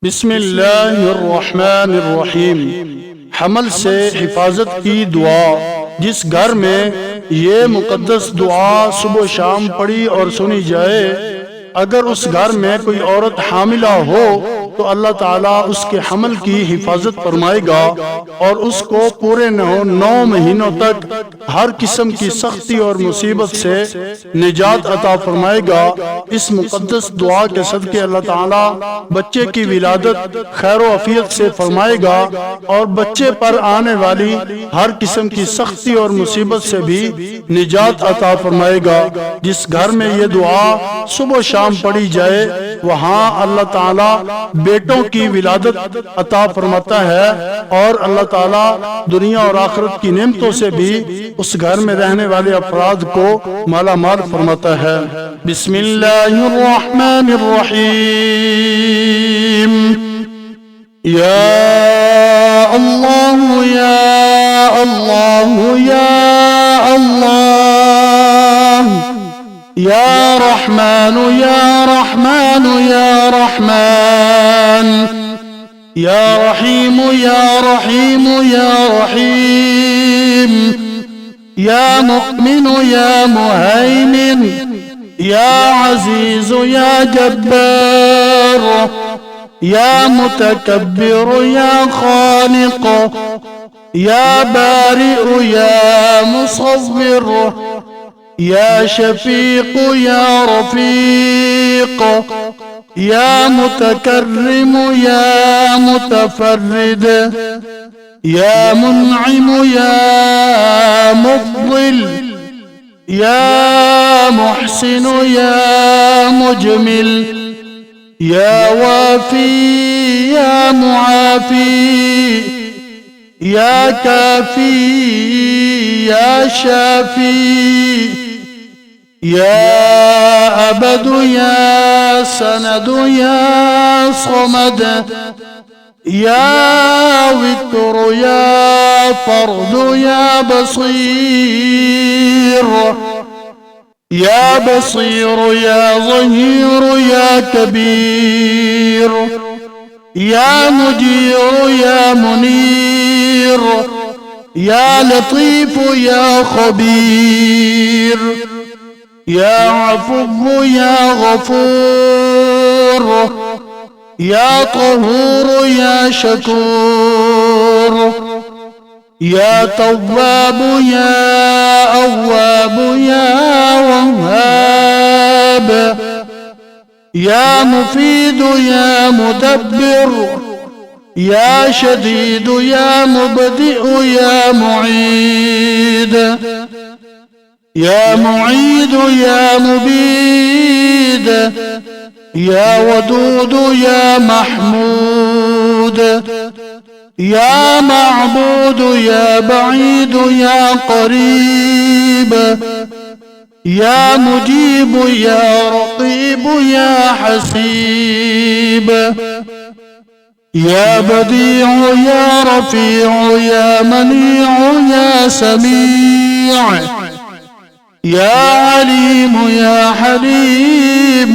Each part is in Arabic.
बिस्मिल्लाहिर्रहमानिर्रहीम। हमल से हिफाजत की दुआ। जिस घर में ये मुकद्दस दुआ सुबह शाम पढ़ी और सुनी जाए, अगर उस घर में कोई औरत हामिला हो तो अल्लाह ताला उसके हमल की हिफाजत फरमाएगा और उसको पूरे 9 महीनों तक हर किस्म की सख्ती और मुसीबत से निजात अता फरमाएगा। इस मुकद्दस दुआ के सदके अल्लाह ताला बच्चे की विलादत खैर अफियत से फरमाएगा और बच्चे पर आने वाली हर किस्म की सख्ती और मुसीबत से भी निजात अता फरमाएगा। जिस घर में ये दुआ सुबह शाम पढ़ी जाए, वहाँ अल्लाह ताला बेटों की विलादत अता फरमाता है और अल्लाह ताला दुनिया और आखिरत की नेमतों से भी उस घर में रहने वाले अफराद को माला माल फरमाता है। बिस्मिल्लाहिर्रहमानिर्रहीम। या अल्लाह या अल्लाह या अल्लाह, या रहमान या रहमान या रहमान, या रहीम या रहीम या रहीम, या मुमिन या मुहैमिन, या अजीज या जब्बार, या मुतकब्बिर या खालिक, या बारिअ या मुसव्विर, या शफीक या रफीक, या मुतकर्रिम या मुतफर्रिद, या मुनइम या मुफदिल, या मुहसिन या मुजमिल, या वाफी या मुआफी, या काफी या शाफी, या अबद या सनद या समद, या वित्र या फर्द या बसीर, या बसीर या ज़हीर या कबीर, या मुजीर या मुनीर, या लतीफ या खबीर, या अफ़ू या गफूर, या तहूर या शकूर, या तव्वाब या अव्वाब या वहाब, या मुफीद या मुदब्बिर, या शदीद या मुबदिअ या मुईद, या मुईद या मुबीद, या वदूद या महमूद, या मअबूद या बईद या करीब, या मुजीब या रकीब या हसीब, या बदीअ या रफीअ या मनीअ या समीअ, या अलीम या हलीम,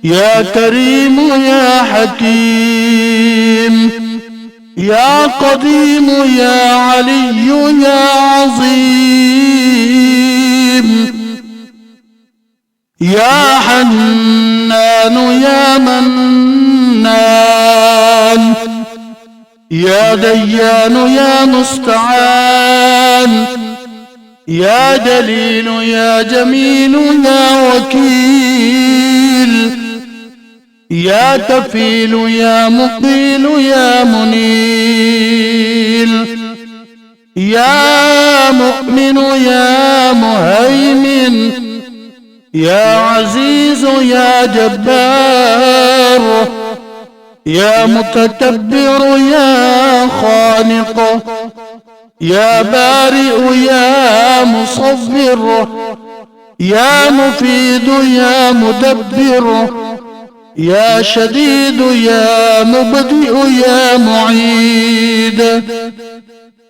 या करीम या हकीम, या कदीम या अली या अज़ीम, या हन्नान या मन्नान, या दय्यान या मुस्तआन, या जलील या जमील या वकील, या कफील या मुकील या मुनील, या मुमिन या मुहैमिन, या अजीज या जब्बार, या मुतकब्बिर या खालिक, या बारिअ या मुसव्विर, या मुफीद या मुदब्बिर, या शदीद या मुबदिअ या मुईद,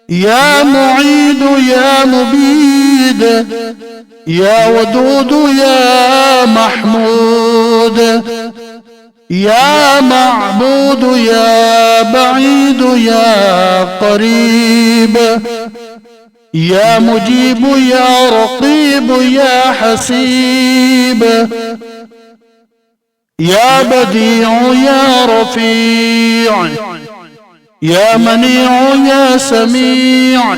या मुईद या मुबीद, या वदूद या महमूद, يا معبود يا بعيد يا قريب، يا مجيب يا رقيب يا حسيب، يا بديع يا رفيع، يا منيع يا سميع،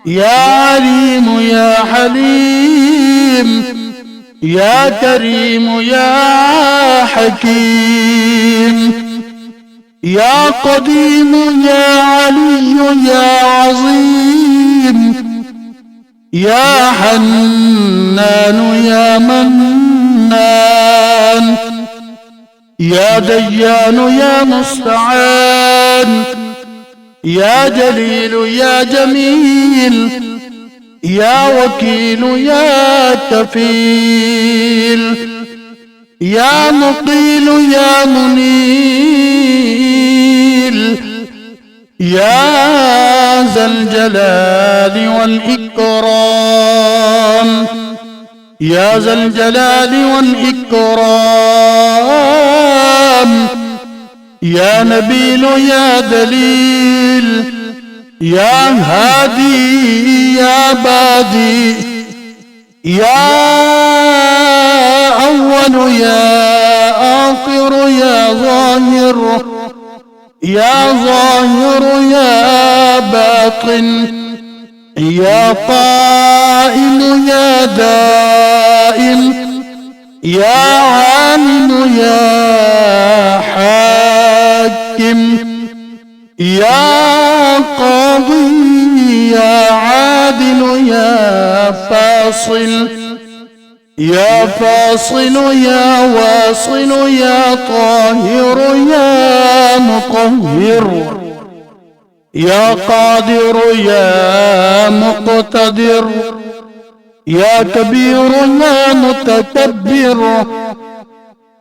يا عليم يا حليم، يا كريم يا حكيم، يا قديم يا علي يا عظيم، يا حنان يا منان، يا ديان يا مستعان، يا جليل يا جميل، يا وكيل يا كفيل، يا مقيل يا منيل، يا ذا الجلال والإكرام، يا ذا الجلال والإكرام، يا نبيل يا دليل، يا هادي يا بادي، يا أول يا آخر يا ظاهر، يا ظاهر يا باطن، يا قائم يا دائم، يا عالم يا حاكم، يا قاضي يا عادل يا فاصل، يا فاصل يا واصل يا طاهر يا مطهر، يا قادر يا مقتدر، يا كبير يا متكبر،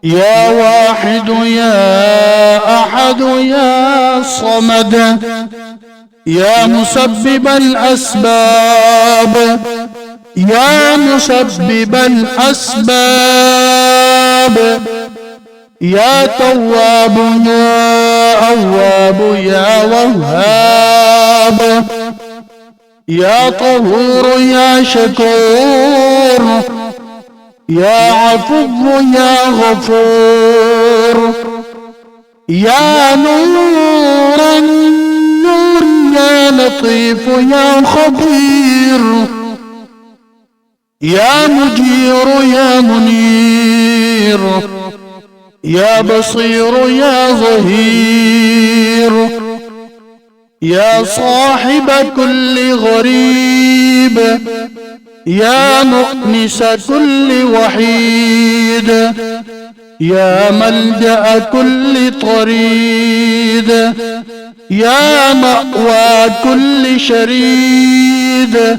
يا واحد يا أحد يا صمد، يا مسبب الأسباب، يا مسبب الأسباب، يا تواب يا أواب يا وهاب، يا طهور يا شكور، يا عفو يا غفور، يا نور النور يا لطيف يا خبير، يا مجير يا منير، يا بصير يا ظهير، يا صاحب كل غريب، يا مؤنس كل وحيد، يا ملجأ كل طريد، يا مأوى كل شريد،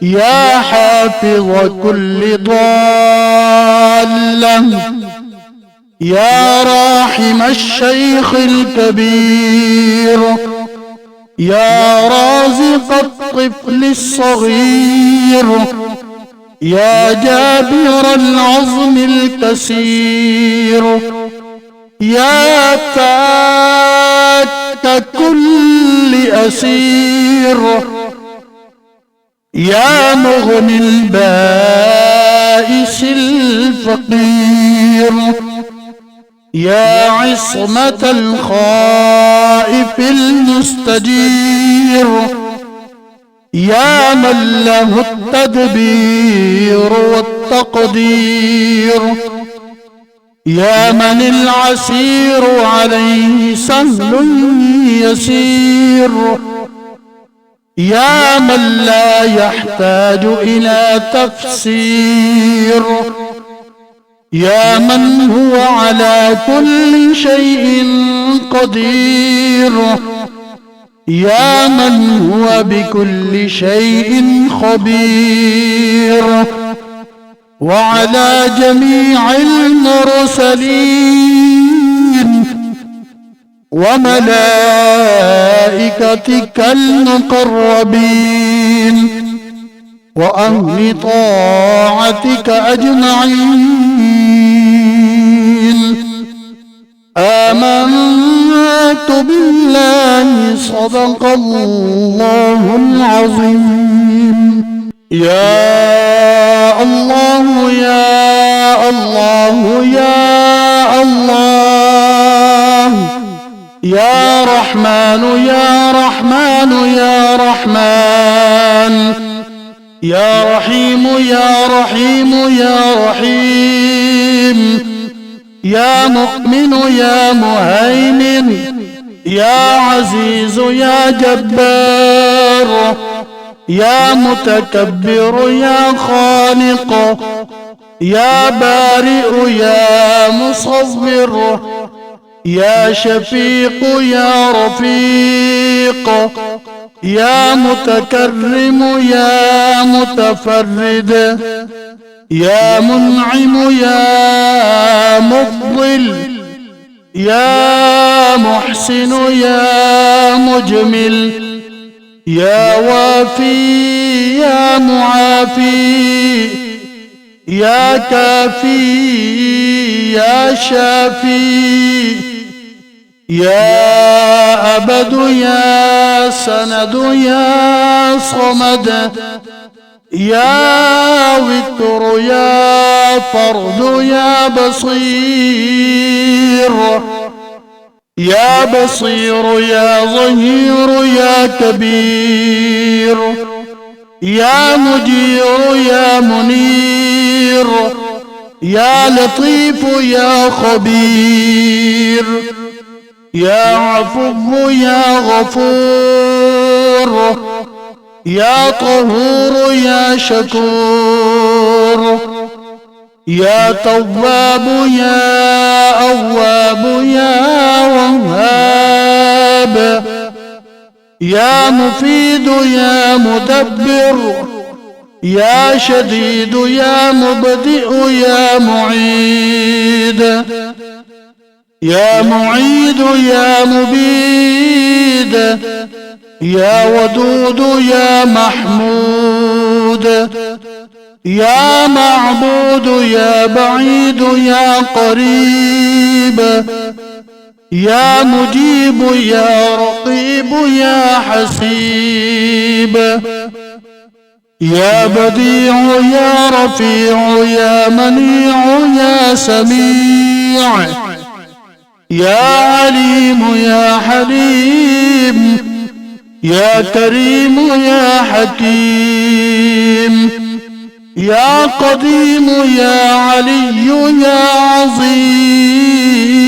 يا حافظ كل ضالة، يا راحم الشيخ الكبير، يا رازق الطفل الصغير، يا جابر العظم الكسير، يا فاك كل أسير، يا مغني البائس الفقير، يا عصمة الخائف المستجير، يا من له التدبير والتقدير، يا من العسير عليه سهل يسير، يا من لا يحتاج إلى تفسير، يا من هو على كل شيء قدير، يا من هو بكل شيء خبير، وعلى جميع المرسلين وملائكتك المقربين وأهل طاعتك أجمعين آمنت بالله صدق الله العظيم. يا الله يا الله يا الله، يا رحمن يا رحمن يا رحمن، يا رحيم يا رحيم يا رحيم، يا مؤمن يا مهيمن، يا عزيز يا جبار، يا متكبر يا خالق، يا بارئ يا مصور، يا شفيق يا رفيق، يا متكرم يا متفرد، يا منعم يا مفضل، يا محسن يا مجمل، يا وافي يا معافي، يا كافي يا شافي، يا أبد يا سند يا صمد، يا وتر يا فرد يا بصير، يا بصير يا ظهير يا كبير، يا مجير يا منير، يا لطيف يا خبير، يا عفو يا غفور، يا طهور يا شكور، يا تواب يا أواب يا وهاب، يا مفيد يا مدبر، يا شديد يا مبدئ يا معيد، يا معيد يا مبيد، يا ودود يا محمود، يا معبود يا بعيد يا قريب، يا مجيب يا رقيب يا حسيب، يا بديع يا رفيع يا منيع يا سميع، يا عليم يا حليم، يا كريم يا حكيم، يا قديم يا علي يا عظيم،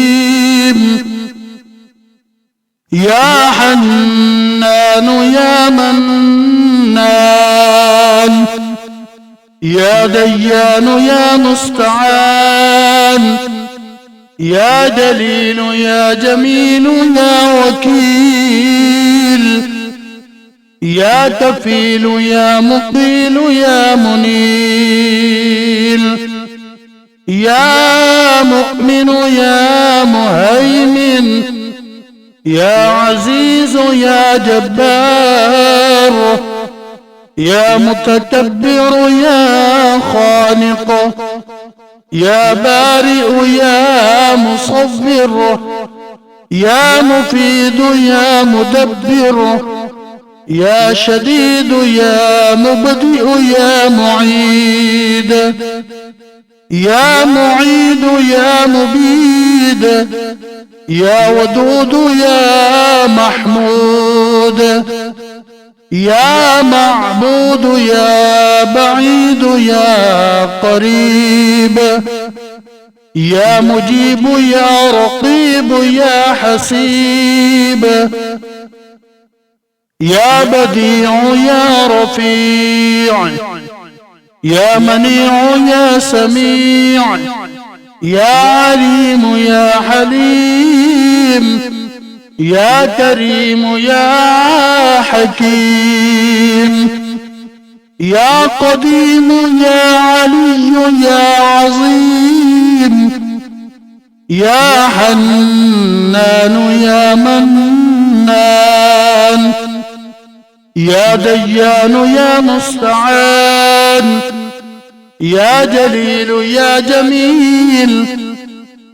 يا حنان يا منان، يا ديان يا مستعان، يا دليل يا جميل يا وكيل، يا كفيل يا مقيل يا منيل، يا مؤمن يا مهيمن، يا عزيز يا جبار، يا متكبر يا خالق، يا بارئ يا مصور، يا مفيد يا مدبر، يا شديد يا مبدئ يا معيد، يا معيد يا مبيد، يا ودود يا محمود، يا معبود يا بعيد يا قريب، يا مجيب يا رقيب يا حسيب، يا بديع يا رفيع، يا منيع يا سميع، يا عليم يا حليم، يا كريم يا حكيم، يا قديم يا علي يا عظيم، يا حنان يا منان، يا ديان يا مستعان، يا جليل يا جميل،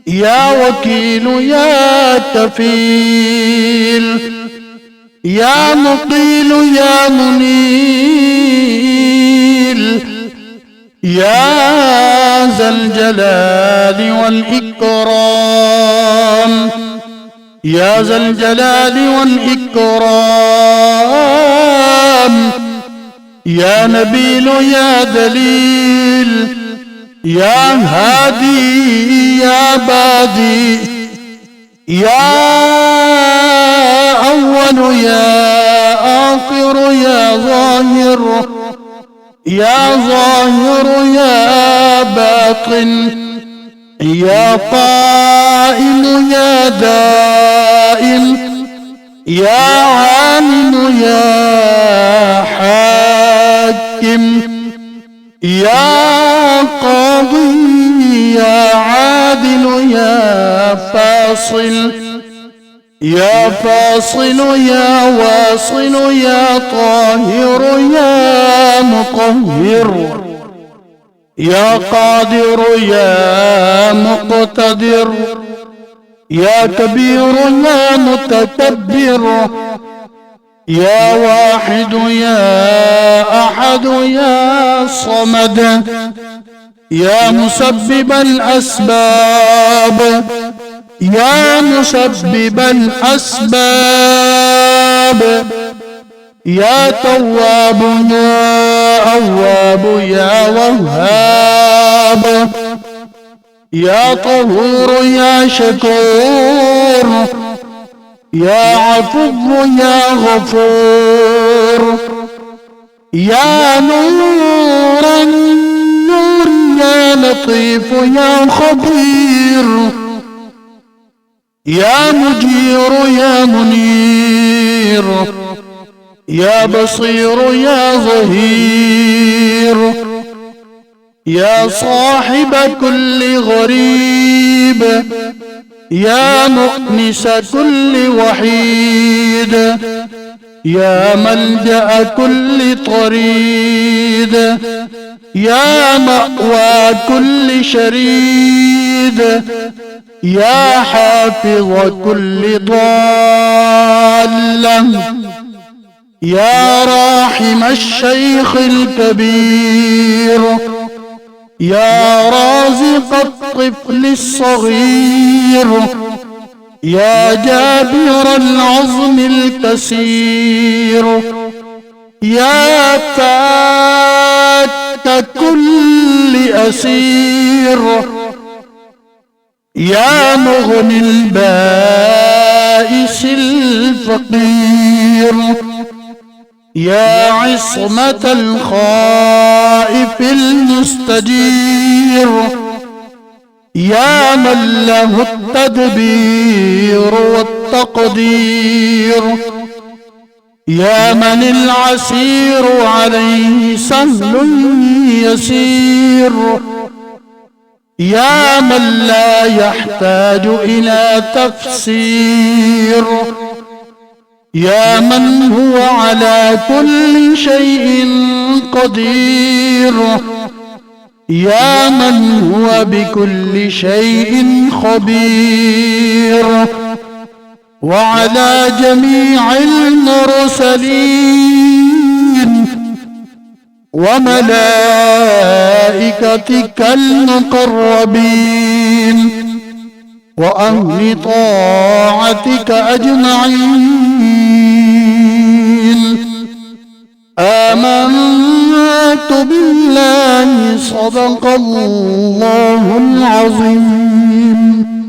يا وكيل يا كفيل، يا مقيل يا منيل، يا ذا الجلال والإكرام، يا ذا الجلال والإكرام، يا نبيل يا دليل، يا هادي يا بادي، يا أول يا آخر يا ظاهر، يا ظاهر يا باطن، يا قائم يا دائم، يا عالم يا حاكم، يا قاضي يا عادل يا فاصل، يا فاصل يا واصل يا طاهر يا مطهر، يا قادر يا مقتدر، يا كبير يا متكبر، يا واحد يا أحد يا صمد، يا مسبب الأسباب، يا مسبب الأسباب، يا تواب يا أواب يا وهاب، يا طهور يا شكور، يا عفو يا غفور، يا نور النور يا لطيف يا خبير، يا مجير يا منير، يا بصير يا ظهير، يا صاحب كل غريب، يا مؤنس كل وحيد، يا ملجأ كل طريد، يا مأوى كل شريد، يا حافظ كل ضالة، يا راحم الشيخ الكبير، يا رازق الطفل الصغير، يا جابر العظم الكسير، يا فاك كل أسير، يا مغني البائس الفقير، يا عصمة الخائف المستجير، يا من له التدبير والتقدير، يا من العسير عليه سهل يسير، يا من لا يحتاج إلى تفسير، يا من هو على كل شيء قدير، يا من هو بكل شيء خبير، وعلى جميع المرسلين وملائكتك المقربين وأهل طاعتك أجمعين. آمنت بالله صدق الله العظيم.